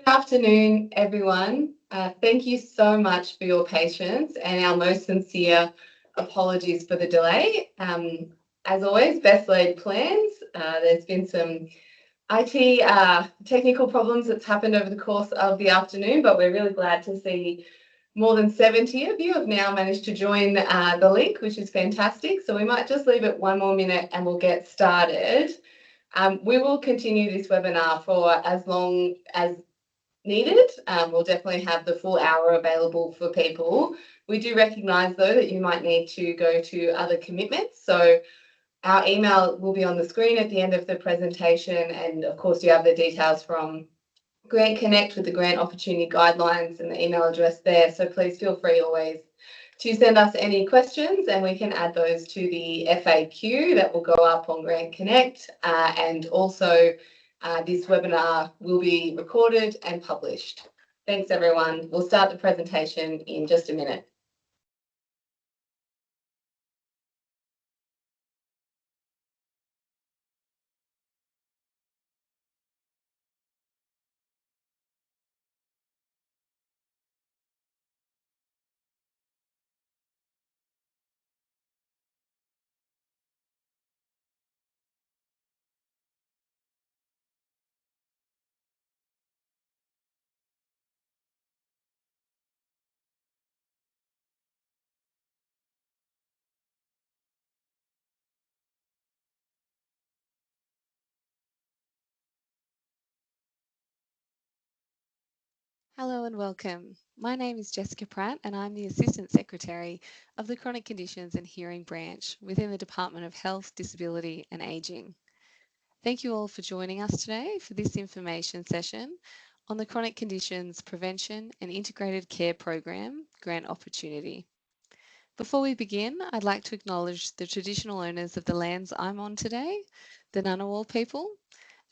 Good afternoon, everyone. Thank you so much for your patience and our most sincere apologies for the delay. As always, best laid plans. There's been some IT technical problems that's happened over the course of the afternoon, but we're really glad to see more than 70 of you have now managed to join the link, which is fantastic. So we might just leave it one more minute and we'll get started. We will continue this webinar for as long as needed. We'll definitely have the full hour available for people. We do recognise, though, that you might need to go to other commitments. So our email will be on the screen at the end of the presentation. And of course, you have the details from Grant Connect with the grant opportunity guidelines and the email address there. So please feel free always to send us any questions and we can add those to the FAQ that will go up on Grant Connect. And also this webinar will be recorded and published. Thanks, everyone. We'll start the presentation in just a minute. Hello and welcome. My name is Jessica Pratt and I'm the Assistant Secretary of the Chronic Conditions and Hearing Branch within the Department of Health, Disability and Ageing. Thank you all for joining us today for this information session on the Chronic Conditions Prevention and Integrated Care Program Grant Opportunity. Before we begin, I'd like to acknowledge the traditional owners of the lands I'm on today, the Ngunnawal people,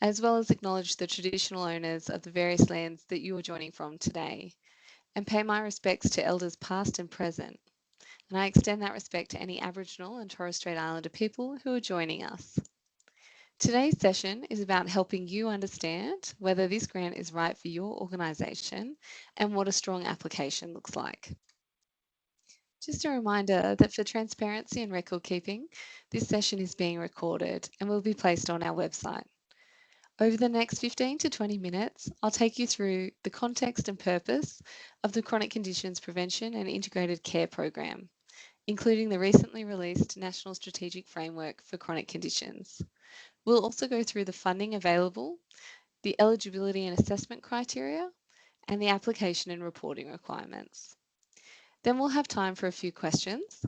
as well as acknowledge the traditional owners of the various lands that you are joining from today, and pay my respects to elders past and present. And I extend that respect to any Aboriginal and Torres Strait Islander people who are joining us. Today's session is about helping you understand whether this grant is right for your organisation and what a strong application looks like. Just a reminder that for transparency and record keeping, this session is being recorded and will be placed on our website. Over the next 15 to 20 minutes, I'll take you through the context and purpose of the Chronic Conditions Prevention and Integrated Care Program, including the recently released National Strategic Framework for Chronic Conditions. We'll also go through the funding available, the eligibility and assessment criteria, and the application and reporting requirements. Then we'll have time for a few questions.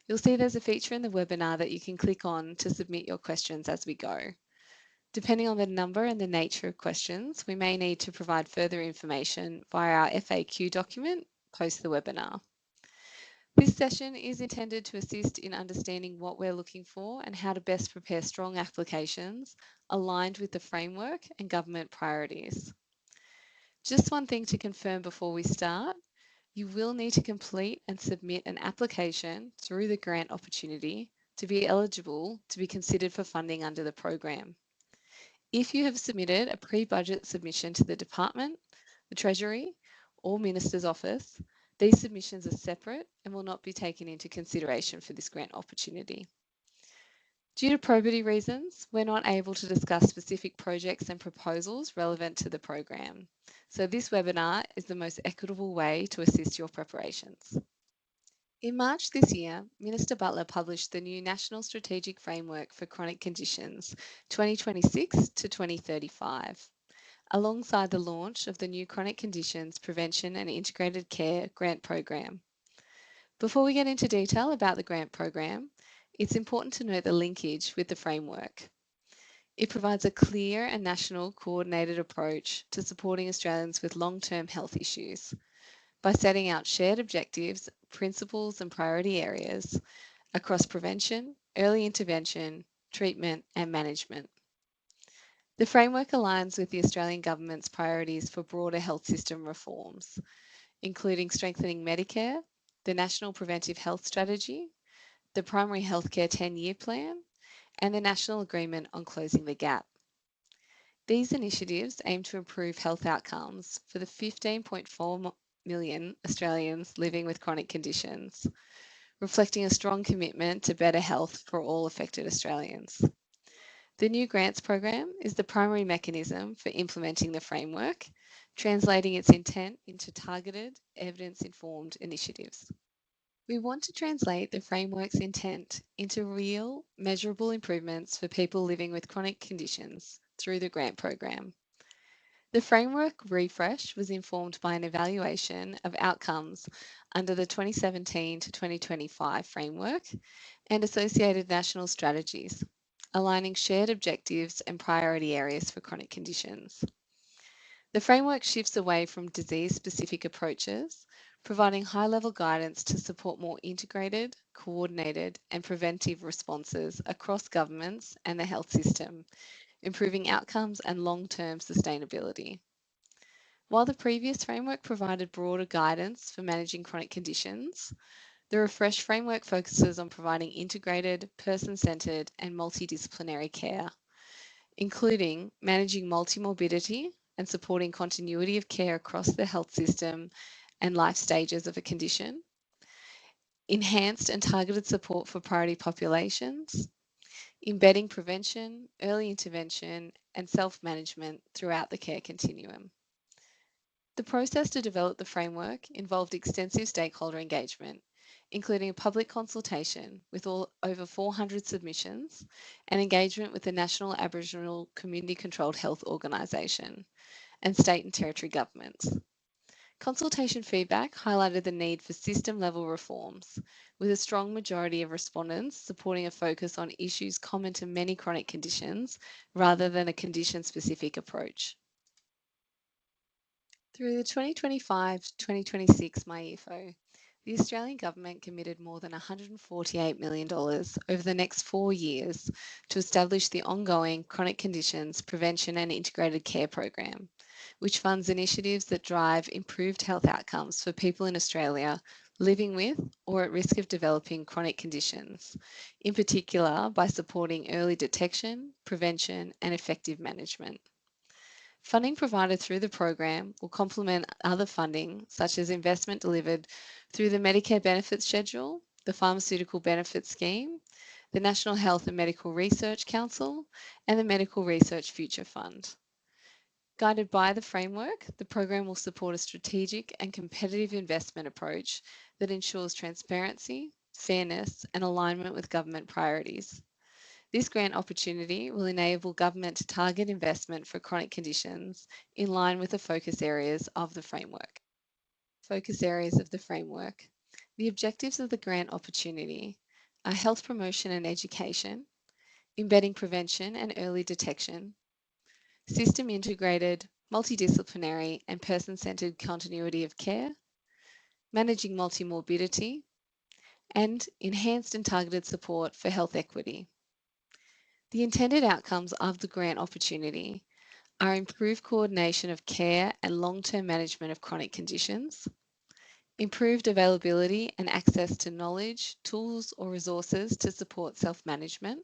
You'll see there's a feature in the webinar that you can click on to submit your questions as we go. Depending on the number and the nature of questions, we may need to provide further information via our FAQ document post the webinar. This session is intended to assist in understanding what we're looking for and how to best prepare strong applications aligned with the framework and government priorities. Just one thing to confirm before we start, you will need to complete and submit an application through the grant opportunity to be eligible to be considered for funding under the program. If you have submitted a pre-budget submission to the Department, the Treasury, or Minister's Office, these submissions are separate and will not be taken into consideration for this grant opportunity. Due to probity reasons, we're not able to discuss specific projects and proposals relevant to the program. So this webinar is the most equitable way to assist your preparations. In March this year, Minister Butler published the new National Strategic Framework for Chronic Conditions 2026 to 2035, alongside the launch of the new Chronic Conditions Prevention and Integrated Care Grant Program. Before we get into detail about the grant program, it's important to note the linkage with the framework. It provides a clear and national coordinated approach to supporting Australians with long-term health issues by setting out shared objectives, principles and priority areas across prevention, early intervention, treatment and management. The framework aligns with the Australian Government's priorities for broader health system reforms, including strengthening Medicare, the National Preventive Health Strategy, the Primary Healthcare 10-Year Plan, and the National Agreement on Closing the Gap. These initiatives aim to improve health outcomes for the 15.4 million Australians living with chronic conditions, reflecting a strong commitment to better health for all affected Australians. The new grants program is the primary mechanism for implementing the framework, translating its intent into targeted, evidence-informed initiatives. We want to translate the framework's intent into real, measurable improvements for people living with chronic conditions through the grant program. The framework refresh was informed by an evaluation of outcomes under the 2017 to 2025 framework and associated national strategies, aligning shared objectives and priority areas for chronic conditions. The framework shifts away from disease-specific approaches, providing high-level guidance to support more integrated, coordinated, and preventive responses across governments and the health system, improving outcomes and long-term sustainability. While the previous framework provided broader guidance for managing chronic conditions, the refreshed framework focuses on providing integrated, person-centred, and multidisciplinary care, including managing multimorbidity and supporting continuity of care across the health system and life stages of a condition, enhanced and targeted support for priority populations, embedding prevention, early intervention, and self-management throughout the care continuum. The process to develop the framework involved extensive stakeholder engagement, including a public consultation with over 400 submissions and engagement with the National Aboriginal Community Controlled Health Organisation and state and territory governments. Consultation feedback highlighted the need for system-level reforms, with a strong majority of respondents supporting a focus on issues common to many chronic conditions rather than a condition-specific approach. Through the 2025-2026 MyEFO, the Australian Government committed more than $148 million over the next 4 years to establish the ongoing Chronic Conditions Prevention and Integrated Care Program, which funds initiatives that drive improved health outcomes for people in Australia living with or at risk of developing chronic conditions, in particular by supporting early detection, prevention, and effective management. Funding provided through the program will complement other funding, such as investment delivered through the Medicare Benefits Schedule, the Pharmaceutical Benefits Scheme, the National Health and Medical Research Council, and the Medical Research Future Fund. Guided by the framework, the program will support a strategic and competitive investment approach that ensures transparency, fairness, and alignment with government priorities. This grant opportunity will enable government to target investment for chronic conditions in line with the focus areas of the framework. Focus areas of the framework. The objectives of the grant opportunity are health promotion and education, embedding prevention and early detection, system integrated, multidisciplinary and person-centred continuity of care, managing multimorbidity, and enhanced and targeted support for health equity. The intended outcomes of the grant opportunity are improved coordination of care and long-term management of chronic conditions, improved availability and access to knowledge, tools or resources to support self-management,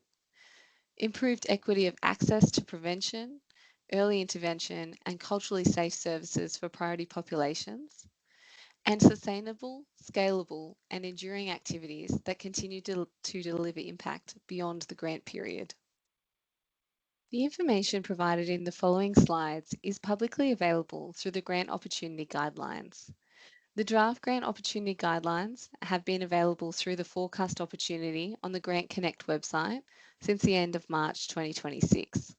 improved equity of access to prevention, early intervention and culturally safe services for priority populations, and sustainable, scalable and enduring activities that continue to deliver impact beyond the grant period. The information provided in the following slides is publicly available through the Grant Opportunity Guidelines. The draft Grant Opportunity Guidelines have been available through the Forecast Opportunity on the Grant Connect website since the end of March 2026.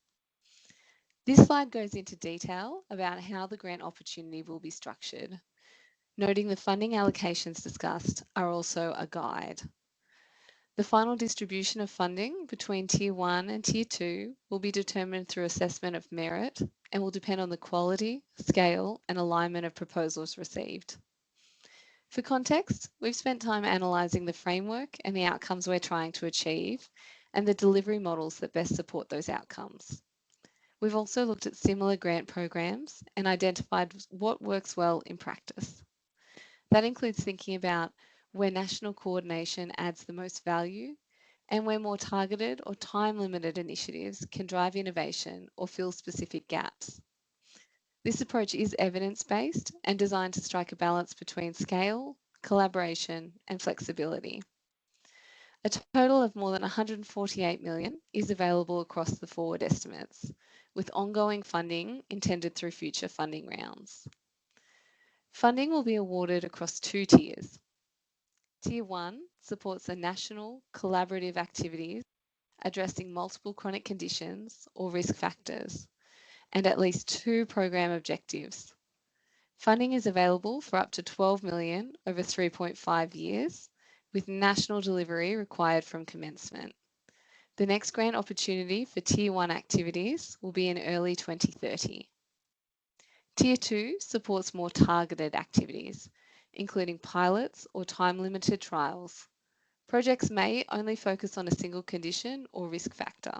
This slide goes into detail about how the grant opportunity will be structured, noting the funding allocations discussed are also a guide. The final distribution of funding between Tier 1 and Tier 2 will be determined through assessment of merit and will depend on the quality, scale and alignment of proposals received. For context, we've spent time analysing the framework and the outcomes we're trying to achieve and the delivery models that best support those outcomes. We've also looked at similar grant programs and identified what works well in practice. That includes thinking about where national coordination adds the most value and where more targeted or time-limited initiatives can drive innovation or fill specific gaps. This approach is evidence-based and designed to strike a balance between scale, collaboration, and flexibility. A total of more than 148 million is available across the forward estimates, with ongoing funding intended through future funding rounds. Funding will be awarded across two tiers. Tier 1 supports the national collaborative activities addressing multiple chronic conditions or risk factors, and at least two program objectives. Funding is available for up to 12 million over 3.5 years, with national delivery required from commencement. The next grant opportunity for Tier 1 activities will be in early 2030. Tier 2 supports more targeted activities, including pilots or time-limited trials. Projects may only focus on a single condition or risk factor.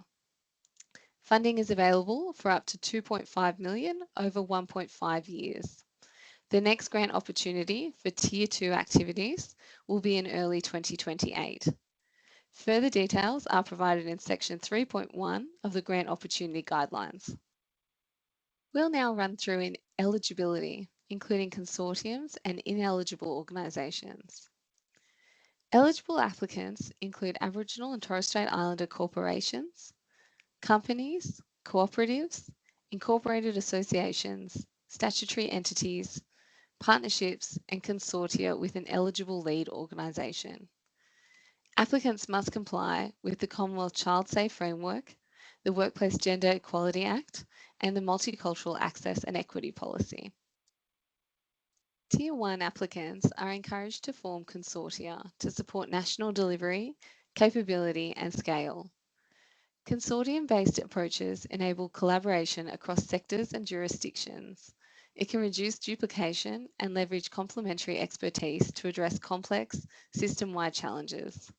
Funding is available for up to 2.5 million over 1.5 years. The next grant opportunity for Tier 2 activities will be in early 2028. Further details are provided in Section 3.1 of the Grant Opportunity Guidelines. We'll now run through eligibility, including consortiums and ineligible organisations. Eligible applicants include Aboriginal and Torres Strait Islander corporations, companies, cooperatives, incorporated associations, statutory entities, partnerships, and consortia with an eligible lead organisation. Applicants must comply with the Commonwealth Child Safe Framework, the Workplace Gender Equality Act, and the Multicultural Access and Equity Policy. Tier 1 applicants are encouraged to form consortia to support national delivery, capability, and scale. Consortium-based approaches enable collaboration across sectors and jurisdictions. It can reduce duplication and leverage complementary expertise to address complex, system-wide challenges.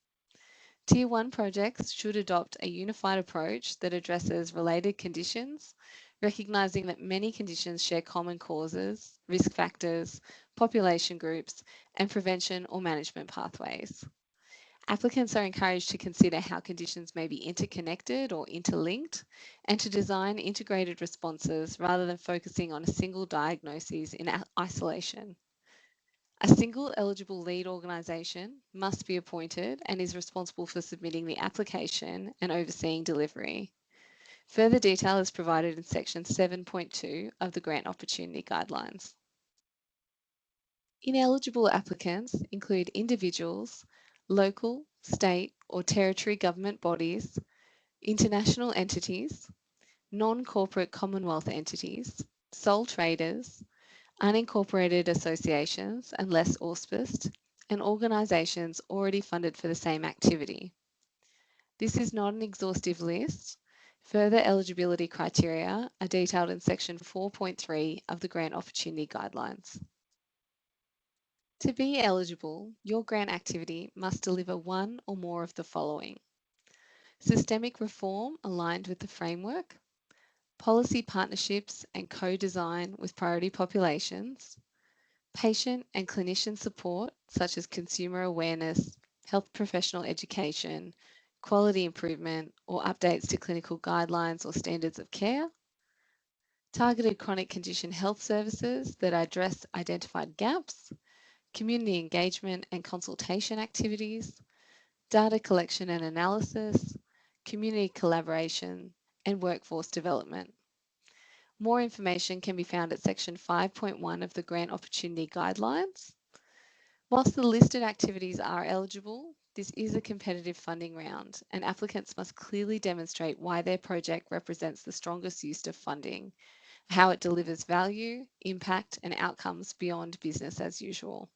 Tier 1 projects should adopt a unified approach that addresses related conditions, recognising that many conditions share common causes, risk factors, population groups, and prevention or management pathways. Applicants are encouraged to consider how conditions may be interconnected or interlinked, and to design integrated responses rather than focusing on a single diagnosis in isolation. A single eligible lead organisation must be appointed and is responsible for submitting the application and overseeing delivery. Further detail is provided in Section 7.2 of the Grant Opportunity Guidelines. Ineligible applicants include individuals, local, state, or territory government bodies, international entities, non-corporate Commonwealth entities, sole traders, unincorporated associations unless auspiced, and organisations already funded for the same activity. This is not an exhaustive list. Further eligibility criteria are detailed in Section 4.3 of the Grant Opportunity Guidelines. To be eligible, your grant activity must deliver one or more of the following: systemic reform aligned with the framework, policy partnerships and co-design with priority populations, patient and clinician support such as consumer awareness, health professional education, quality improvement, or updates to clinical guidelines or standards of care, targeted chronic condition health services that address identified gaps, community engagement and consultation activities, data collection and analysis, community collaboration, and workforce development. More information can be found at Section 5.1 of the Grant Opportunity Guidelines. Whilst the listed activities are eligible, this is a competitive funding round, and applicants must clearly demonstrate why their project represents the strongest use of funding, how it delivers value, impact, and outcomes beyond business as usual.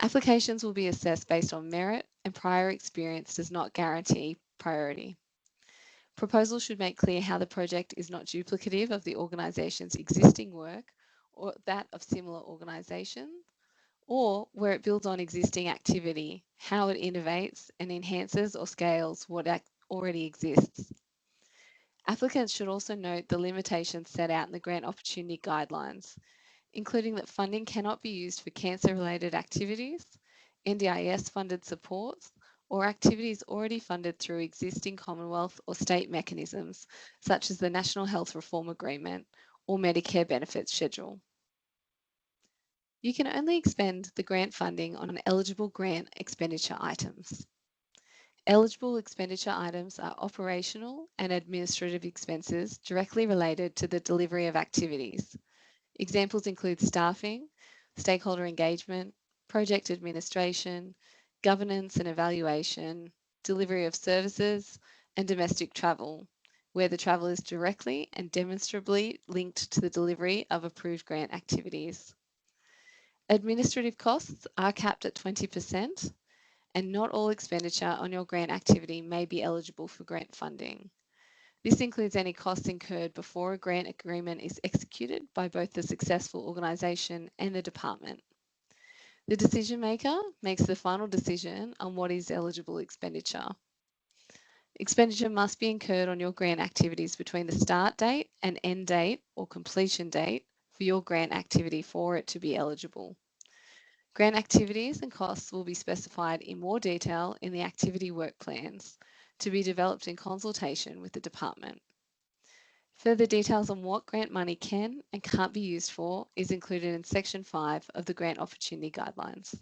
Applications will be assessed based on merit, and prior experience does not guarantee priority. Proposals should make clear how the project is not duplicative of the organisation's existing work or that of similar organisations, or where it builds on existing activity, how it innovates and enhances or scales what already exists. Applicants should also note the limitations set out in the Grant Opportunity Guidelines, including that funding cannot be used for cancer-related activities, NDIS-funded supports, or activities already funded through existing Commonwealth or state mechanisms, such as the National Health Reform Agreement or Medicare Benefits Schedule. You can only expend the grant funding on eligible grant expenditure items. Eligible expenditure items are operational and administrative expenses directly related to the delivery of activities. Examples include staffing, stakeholder engagement, project administration, governance and evaluation, delivery of services, and domestic travel, where the travel is directly and demonstrably linked to the delivery of approved grant activities. Administrative costs are capped at 20%, and not all expenditure on your grant activity may be eligible for grant funding. This includes any costs incurred before a grant agreement is executed by both the successful organisation and the department. The decision maker makes the final decision on what is eligible expenditure. Expenditure must be incurred on your grant activities between the start date and end date or completion date for your grant activity for it to be eligible. Grant activities and costs will be specified in more detail in the activity work plans to be developed in consultation with the department. Further details on what grant money can and can't be used for is included in Section 5 of the Grant Opportunity Guidelines.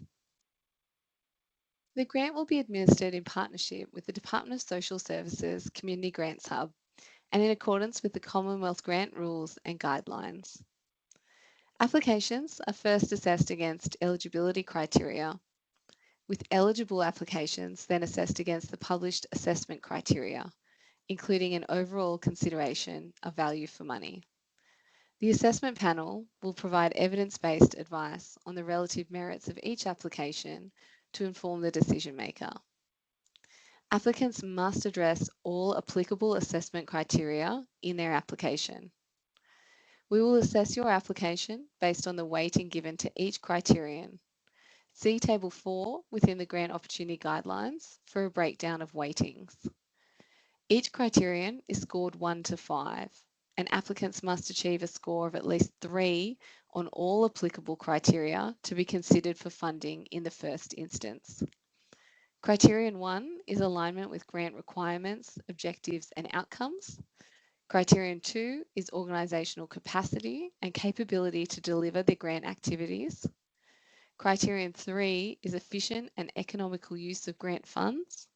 The grant will be administered in partnership with the Department of Social Services Community Grants Hub and in accordance with the Commonwealth Grant Rules and Guidelines. Applications are first assessed against eligibility criteria, with eligible applications then assessed against the published assessment criteria, including an overall consideration of value for money. The assessment panel will provide evidence-based advice on the relative merits of each application to inform the decision maker. Applicants must address all applicable assessment criteria in their application. We will assess your application based on the weighting given to each criterion. See Table 4 within the Grant Opportunity Guidelines for a breakdown of weightings. Each criterion is scored 1 to 5, and applicants must achieve a score of at least 3 on all applicable criteria to be considered for funding in the first instance. Criterion 1 is alignment with grant requirements, objectives, and outcomes. Criterion 2 is organisational capacity and capability to deliver the grant activities. Criterion 3 is efficient and economical use of grant funds.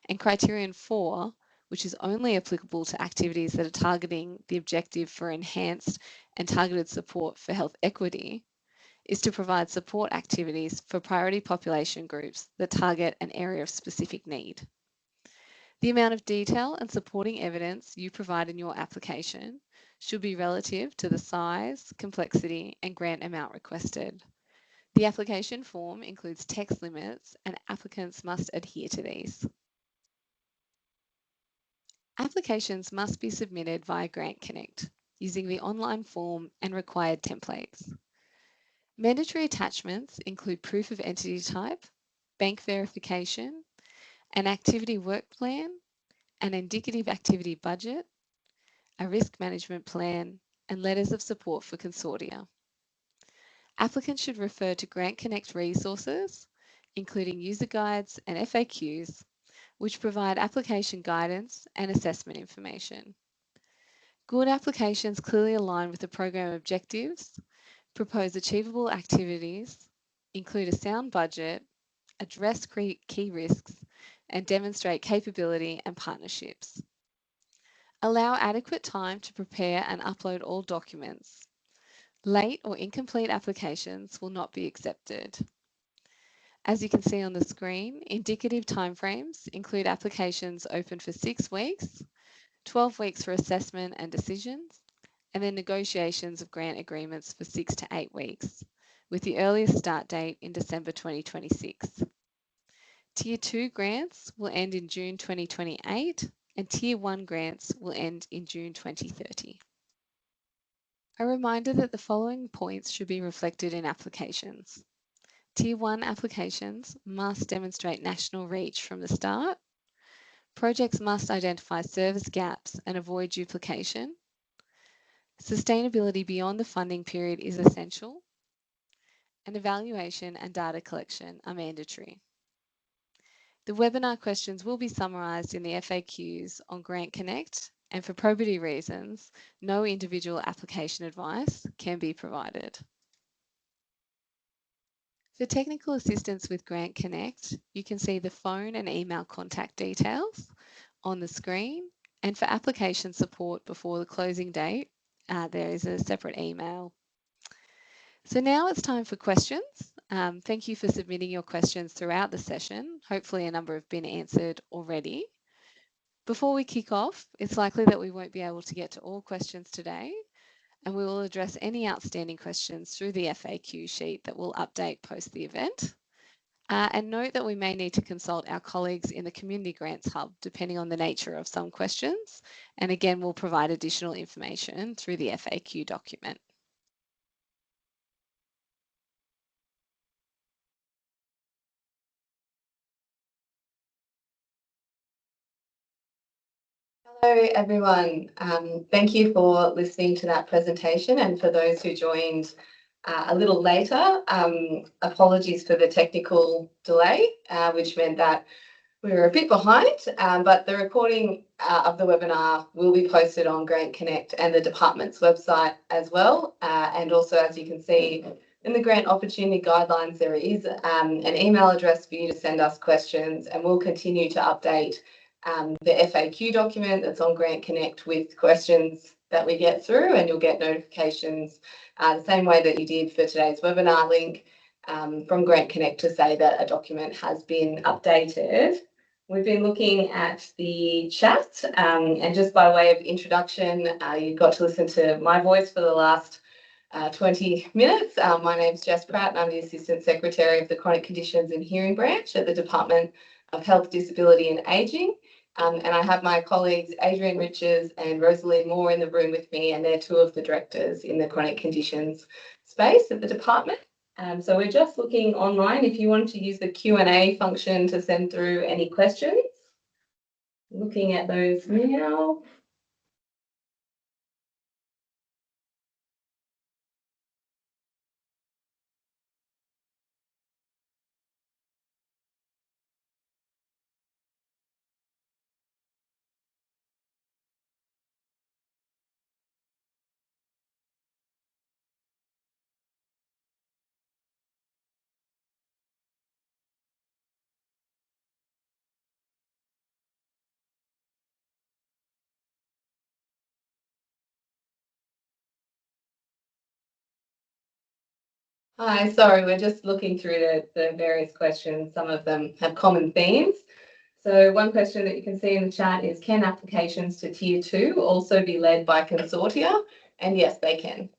And Criterion 4, which is only applicable to activities that are targeting the objective for enhanced and targeted support for health equity, is to provide support activities for priority population groups that target an area of specific need. The amount of detail and supporting evidence you provide in your application should be relative to the size, complexity, and grant amount requested. The application form includes text limits, and applicants must adhere to these. Applications must be submitted via Grant Connect using the online form and required templates. Mandatory attachments include proof of entity type, bank verification, an activity work plan, an indicative activity budget, a risk management plan, and letters of support for consortia. Applicants should refer to Grant Connect resources, including user guides and FAQs, which provide application guidance and assessment information. Good applications clearly align with the program objectives, propose achievable activities, include a sound budget, address key risks, and demonstrate capability and partnerships. Allow adequate time to prepare and upload all documents. Late or incomplete applications will not be accepted. As you can see on the screen, indicative timeframes include applications open for 6 weeks, 12 weeks for assessment and decisions, and then negotiations of grant agreements for 6 to 8 weeks, with the earliest start date in December 2026. Tier 2 grants will end in June 2028, and Tier 1 grants will end in June 2030. A reminder that the following points should be reflected in applications. Tier 1 applications must demonstrate national reach from the start. Projects must identify service gaps and avoid duplication. Sustainability beyond the funding period is essential, and evaluation and data collection are mandatory. The webinar questions will be summarised in the FAQs on Grant Connect, and for probity reasons, no individual application advice can be provided. For technical assistance with Grant Connect, you can see the phone and email contact details on the screen, and for application support before the closing date, there is a separate email. So now it's time for questions. Thank you for submitting your questions throughout the session. Hopefully a number have been answered already. Before we kick off, it's likely that we won't be able to get to all questions today, and we will address any outstanding questions through the FAQ sheet that will update post the event. And note that we may need to consult our colleagues in the Community Grants Hub, depending on the nature of some questions. And again, we'll provide additional information through the FAQ document. Hello, everyone. Thank you for listening to that presentation, and for those who joined a little later, apologies for the technical delay, which meant that we were a bit behind, but the recording of the webinar will be posted on Grant Connect and the department's website as well. And also, as you can see in the grant opportunity guidelines, there is an email address for you to send us questions, and we'll continue to update the FAQ document that's on Grant Connect with questions that we get through, and you'll get notifications the same way that you did for today's webinar link from Grant Connect to say that a document has been updated. We've been looking at the chat, and just by way of introduction, you got to listen to my voice for the last 20 minutes. My name's Jess Pratt, and I'm the Assistant Secretary of the Chronic Conditions and Hearing Branch at the Department of Health, Disability and Ageing. And I have my colleagues Adrian Riches and Rosalie Moore in the room with me, and they're two of the directors in the chronic conditions space at the department. So we're just looking online if you wanted to use the Q&A function to send through any questions. Looking at those now. Hi, sorry, we're just looking through the various questions. Some of them have common themes. So one question that you can see in the chat is, can applications to Tier 2 also be led by consortia? And yes, they can.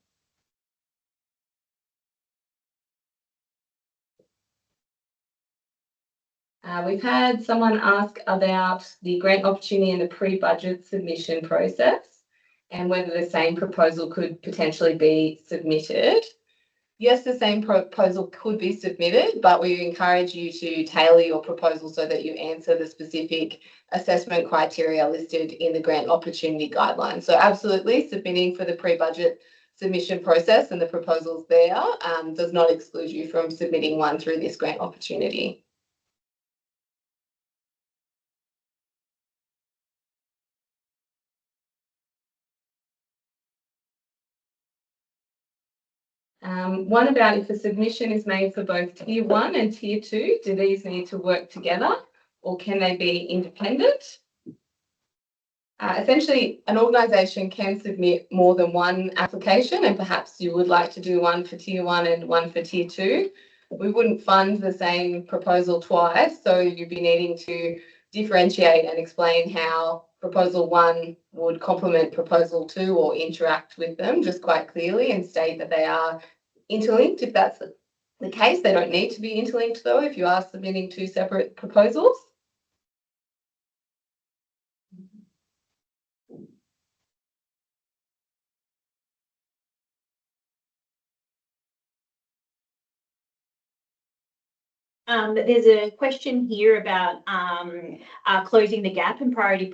We've had someone ask about the grant opportunity and the pre-budget submission process, and whether the same proposal could potentially be submitted. Yes, the same proposal could be submitted, but we encourage you to tailor your proposal so that you answer the specific assessment criteria listed in the grant opportunity guidelines. So absolutely, submitting for the pre-budget submission process and the proposals there does not exclude you from submitting one through this grant opportunity. One about if a submission is made for both Tier 1 and Tier 2, do these need to work together or can they be independent? Essentially, an organisation can submit more than one application, and perhaps you would like to do one for Tier 1 and one for Tier 2. We wouldn't fund the same proposal twice, so you'd be needing to differentiate and explain how Proposal 1 would complement Proposal 2 or interact with them just quite clearly, and state that they are interlinked. If that's the case, they don't need to be interlinked though if you are submitting two separate proposals. There's a question here about closing the gap and priority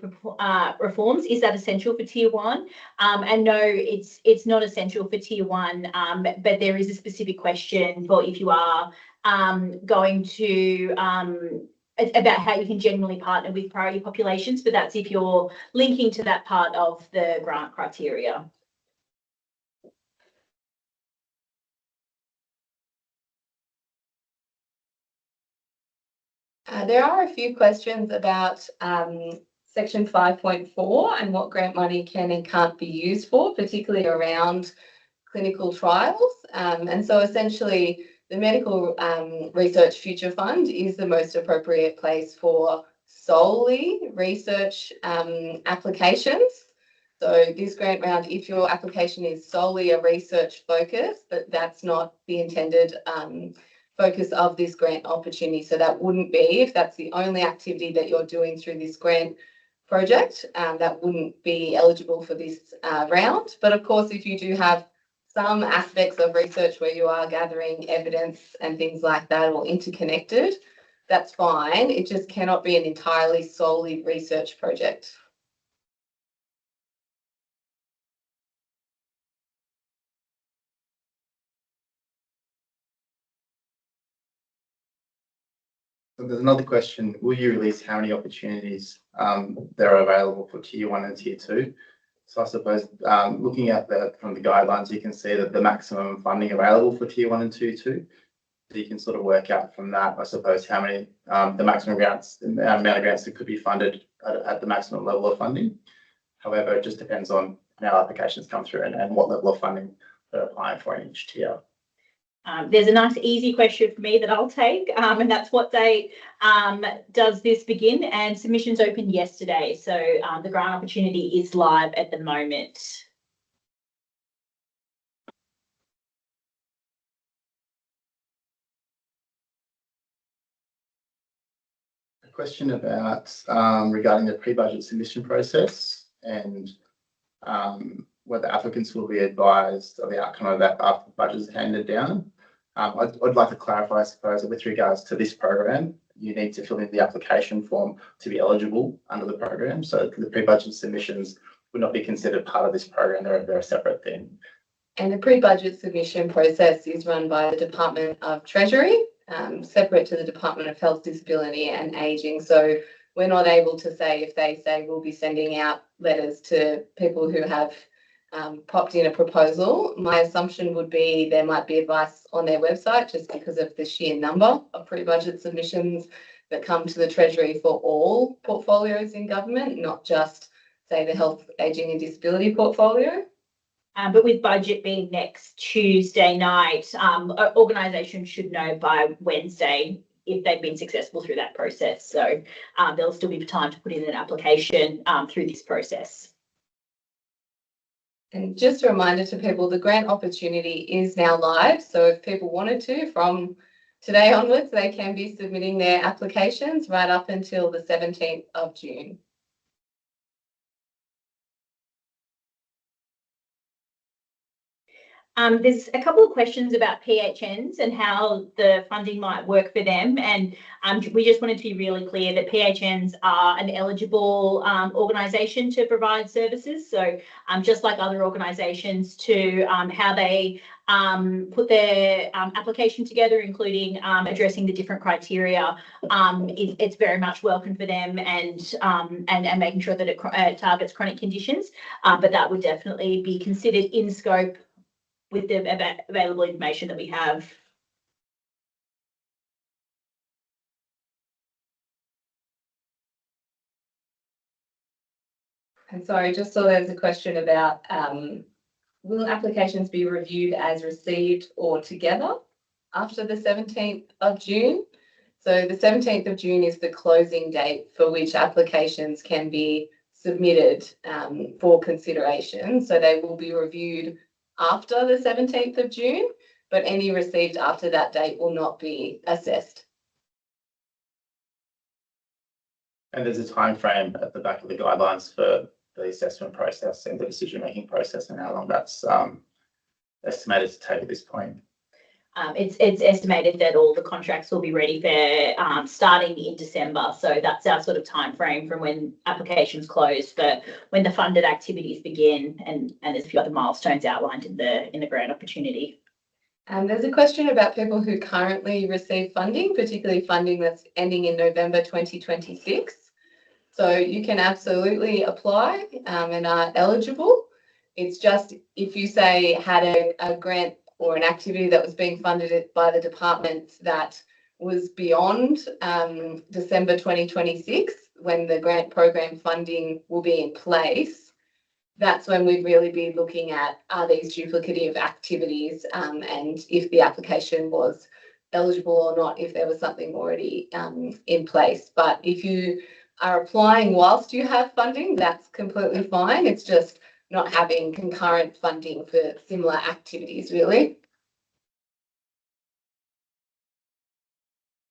reforms. Is that essential for Tier 1? And no, it's not essential for Tier 1, but there is a specific question for if you are going to about how you can generally partner with priority populations, but that's if you're linking to that part of the grant criteria. There are a few questions about section 5.4 and what grant money can and can't be used for, particularly around clinical trials. And so essentially the Medical Research Future Fund is the most appropriate place for solely research applications. So this grant round, if your application is solely a research focus, but that's not the intended focus of this grant opportunity. So that wouldn't be, if that's the only activity that you're doing through this grant project, that wouldn't be eligible for this round. But of course, if you do have some aspects of research where you are gathering evidence and things like that, or interconnected, that's fine. It just cannot be an entirely solely research project. So there's another question. Will you release how many opportunities there are available for Tier 1 and Tier 2? So I suppose looking at from the guidelines, you can see that the maximum funding available for Tier 1 and Tier 2. So you can sort of work out from that, I suppose, how many, the maximum grants, the amount of grants that could be funded at the maximum level of funding. However, it just depends on how applications come through and what level of funding they're applying for in each tier. There's a nice easy question for me that I'll take, and that's what date does this begin? And submissions opened yesterday, so the grant opportunity is live at the moment. A question about regarding the pre-budget submission process and whether applicants will be advised of the outcome of that after the budget is handed down. I'd like to clarify, I suppose, that with regards to this program, you need to fill in the application form to be eligible under the program. So the pre-budget submissions would not be considered part of this program. They're a separate thing. And the pre-budget submission process is run by the Department of Treasury, separate to the Department of Health, Disability and Ageing. So we're not able to say if they say we'll be sending out letters to people who have popped in a proposal. My assumption would be there might be advice on their website just because of the sheer number of pre-budget submissions that come to the Treasury for all portfolios in government, not just, say, the health, ageing and disability portfolio. But with budget being next Tuesday night, organisations should know by Wednesday if they've been successful through that process. So there'll still be time to put in an application through this process. And just a reminder to people, the grant opportunity is now live. So if people wanted to, from today onwards, they can be submitting their applications right up until the 17th of June. There's a couple of questions about PHNs and how the funding might work for them. And we just wanted to be really clear that PHNs are an eligible organisation to provide services. So just like other organisations, to how they put their application together, including addressing the different criteria, it's very much welcome for them, and making sure that it targets chronic conditions. But that would definitely be considered in scope with the available information that we have. And sorry, just so there's a question about will applications be reviewed as received or together after the 17th of June? So the 17th of June is the closing date for which applications can be submitted for consideration. So they will be reviewed after the 17th of June, but any received after that date will not be assessed. And there's a time frame at the back of the guidelines for the assessment process and the decision-making process and how long that's estimated to take at this point. It's estimated that all the contracts will be ready for starting in December. So that's our sort of time frame from when applications close for when the funded activities begin, and there's a few other milestones outlined in the grant opportunity. There's a question about people who currently receive funding, particularly funding that's ending in November 2026. So you can absolutely apply and are eligible. It's just if you say had a grant or an activity that was being funded by the department that was beyond December 2026, when the grant program funding will be in place, that's when we'd really be looking at, are these duplicative activities, and if the application was eligible or not, if there was something already in place. But if you are applying whilst you have funding, that's completely fine. It's just not having concurrent funding for similar activities, really.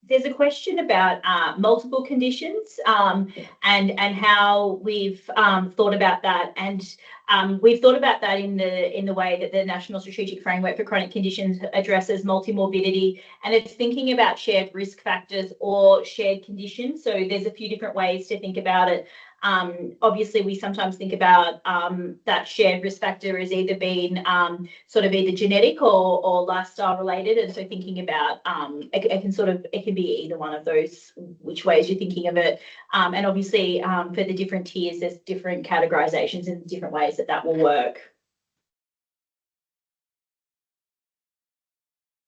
There's a question about multiple conditions and how we've thought about that, and we've thought about that in the way that the National Strategic Framework for Chronic Conditions addresses multimorbidity, and it's thinking about shared risk factors or shared conditions. So there's a few different ways to think about it. Obviously, we sometimes think about that shared risk factor as either being sort of either genetic or lifestyle related, and so thinking about it can be either one of those, which ways you're thinking of it, and obviously for the different tiers, there's different categorizations and different ways that will work.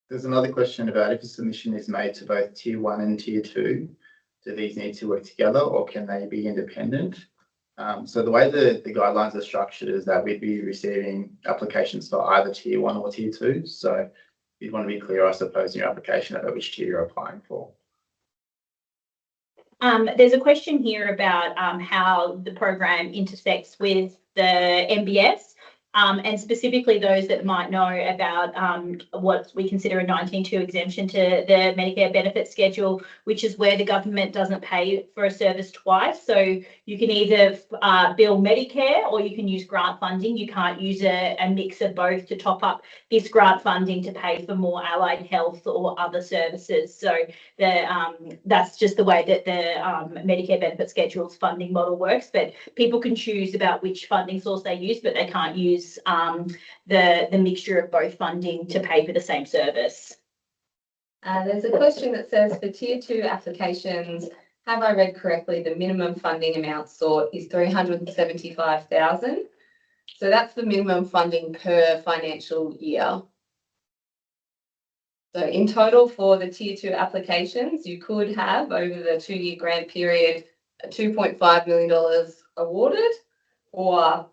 There's another question about if a submission is made to both Tier 1 and Tier 2, do these need to work together or can they be independent? So the way the guidelines are structured is that we'd be receiving applications for either Tier 1 or Tier 2. So you'd want to be clear, I suppose, in your application about which tier you're applying for. There's a question here about how the program intersects with the MBS. And specifically those that might know about what we consider a 19.2 exemption to the Medicare benefit schedule, which is where the government doesn't pay for a service twice. So you can either bill Medicare or you can use grant funding. You can't use a mix of both to top up this grant funding to pay for more allied health or other services. So that's just the way that the Medicare benefit schedule's funding model works. But people can choose about which funding source they use, but they can't use the mixture of both funding to pay for the same service. There's a question that says for Tier 2 applications, have I read correctly, the minimum funding amount sought is $375,000. So that's the minimum funding per financial year. So in total for the Tier 2 applications, you could have over the 2-year grant period $2.5 million awarded, or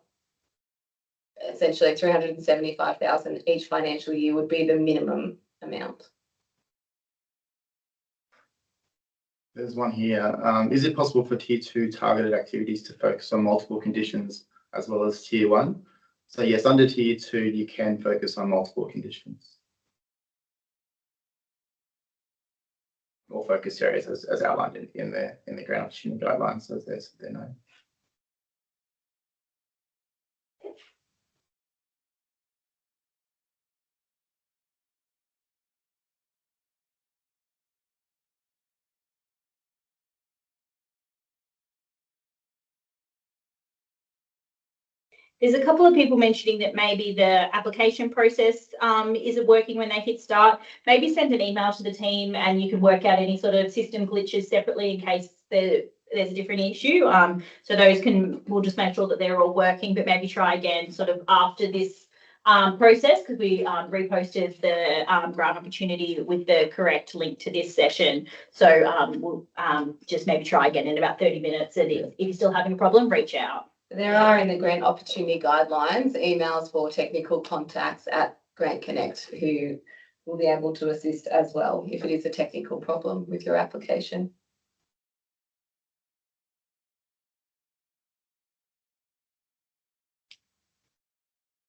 essentially $375,000 each financial year would be the minimum amount. There's one here. Is it possible for Tier 2 targeted activities to focus on multiple conditions as well as Tier 1? So yes, under Tier 2, you can focus on multiple conditions or focus areas as outlined in the grant opportunity guidelines, as they're known. There's a couple of people mentioning that maybe the application process isn't working when they hit start. Maybe send an email to the team and you can work out any sort of system glitches separately in case there's a different issue. So those we'll just make sure that they're all working, but maybe try again sort of after this process, because we reposted the grant opportunity with the correct link to this session. So we'll just maybe try again in about 30 minutes. And if you're still having a problem, reach out. There are in the grant opportunity guidelines emails for technical contacts at Grant Connect who will be able to assist as well if it is a technical problem with your application.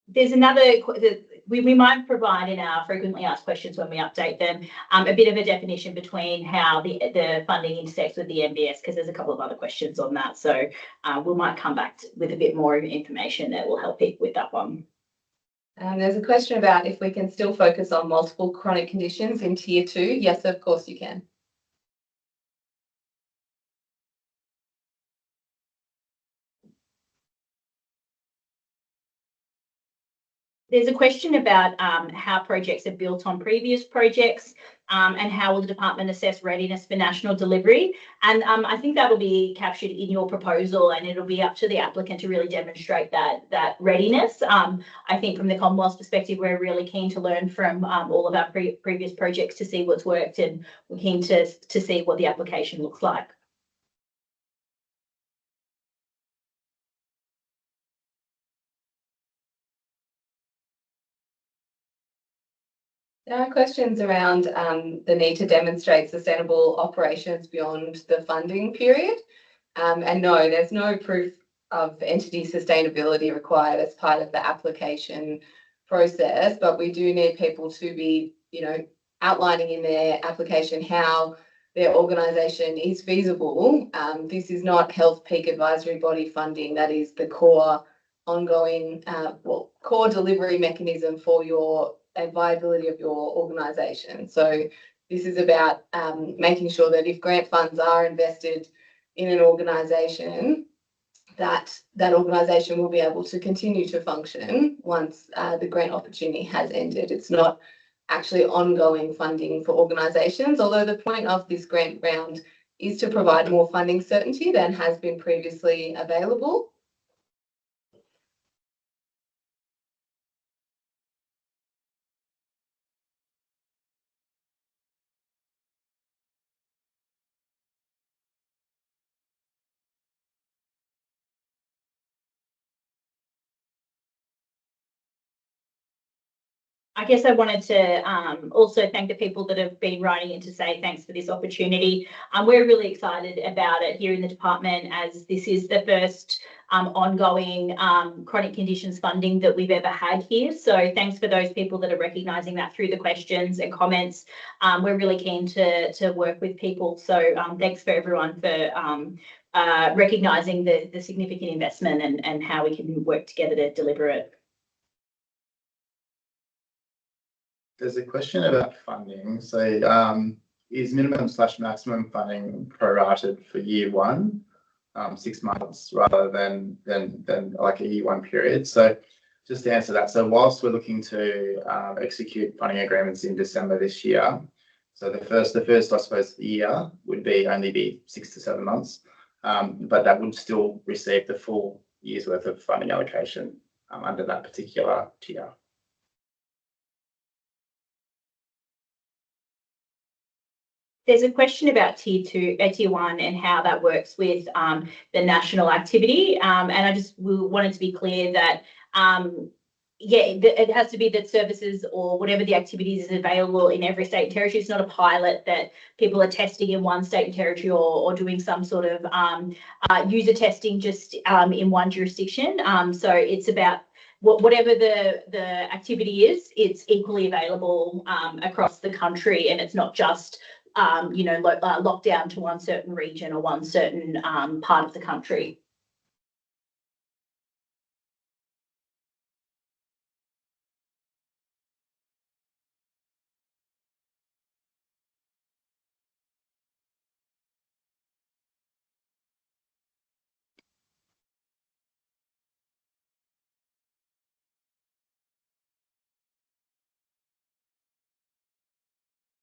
There's another, we might provide in our frequently asked questions when we update them, a bit of a definition between how the funding intersects with the MBS, because there's a couple of other questions on that. So we might come back with a bit more information that will help with that one. There's a question about if we can still focus on multiple chronic conditions in Tier 2. Yes, of course you can. There's a question about how projects are built on previous projects and how will the department assess readiness for national delivery. And I think that will be captured in your proposal, and it'll be up to the applicant to really demonstrate that readiness. I think from the Commonwealth's perspective, we're really keen to learn from all of our previous projects to see what's worked, and we're keen to see what the application looks like. There are questions around the need to demonstrate sustainable operations beyond the funding period. And no, there's no proof of entity sustainability required as part of the application process, but we do need people to be, outlining in their application how their organisation is feasible. This is not health peak advisory body funding. That is the core ongoing, core delivery mechanism for your viability of your organisation. So this is about making sure that if grant funds are invested in an organisation, that organisation will be able to continue to function once the grant opportunity has ended. It's not actually ongoing funding for organisations, although the point of this grant round is to provide more funding certainty than has been previously available. I guess I wanted to also thank the people that have been writing in to say thanks for this opportunity. We're really excited about it here in the department, as this is the first ongoing chronic conditions funding that we've ever had here. So thanks for those people that are recognising that through the questions and comments. We're really keen to work with people. So thanks for everyone for recognising the significant investment and how we can work together to deliver it. There's a question about funding. So is minimum/maximum funding prorated for year one, 6 months rather than like a year one period? So just to answer that, so whilst we're looking to execute funding agreements in December this year, so the first I suppose year would only be 6 to 7 months, but that would still receive the full year's worth of funding allocation under that particular tier. There's a question about tier one and how that works with the national activity. And I just wanted to be clear that, it has to be that services or whatever the activities is available in every state and territory. It's not a pilot that people are testing in one state and territory or doing some sort of user testing just in one jurisdiction. So it's about whatever the activity is, it's equally available across the country, and it's not just locked down to one certain region or one certain part of the country.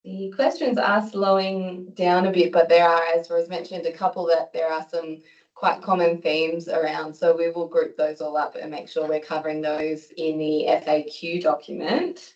The questions are slowing down a bit, but there are, as Rose mentioned, a couple that there are some quite common themes around. So we will group those all up and make sure we're covering those in the FAQ document.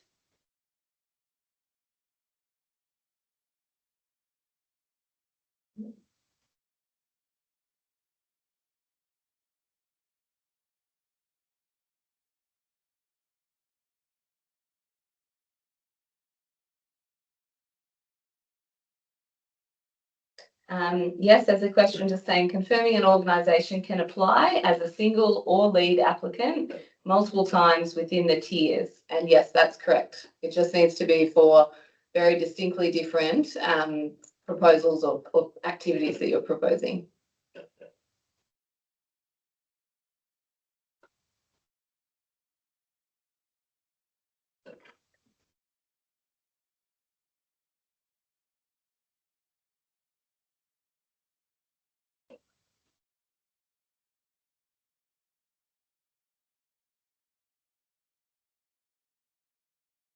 Yes, there's a question just saying confirming an organisation can apply as a single or lead applicant multiple times within the tiers. And yes, that's correct. It just needs to be for very distinctly different proposals or activities that you're proposing.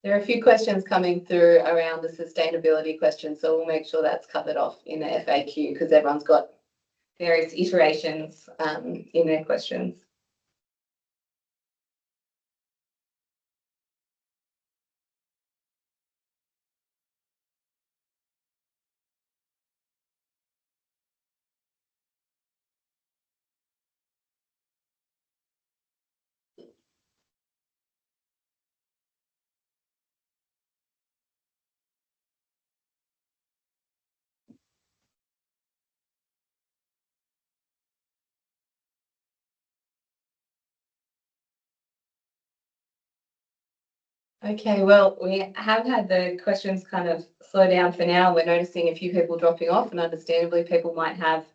There are a few questions coming through around the sustainability questions, so we'll make sure that's covered off in the FAQ because everyone's got various iterations in their questions. Okay, well, we have had the questions kind of slow down for now. We're noticing a few people dropping off, and understandably, people might have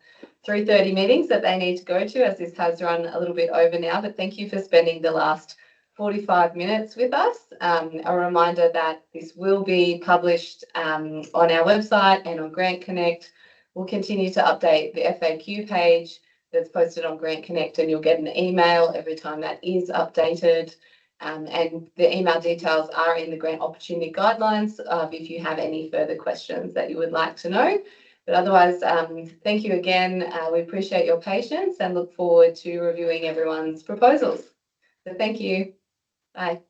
3:30 meetings that they need to go to, as this has run a little bit over now. But thank you for spending the last 45 minutes with us. A reminder that this will be published on our website and on Grant Connect. We'll continue to update the FAQ page that's posted on Grant Connect, and you'll get an email every time that is updated. And the email details are in the grant opportunity guidelines if you have any further questions that you would like to know. But otherwise, thank you again. We appreciate your patience and look forward to reviewing everyone's proposals. So thank you. Bye.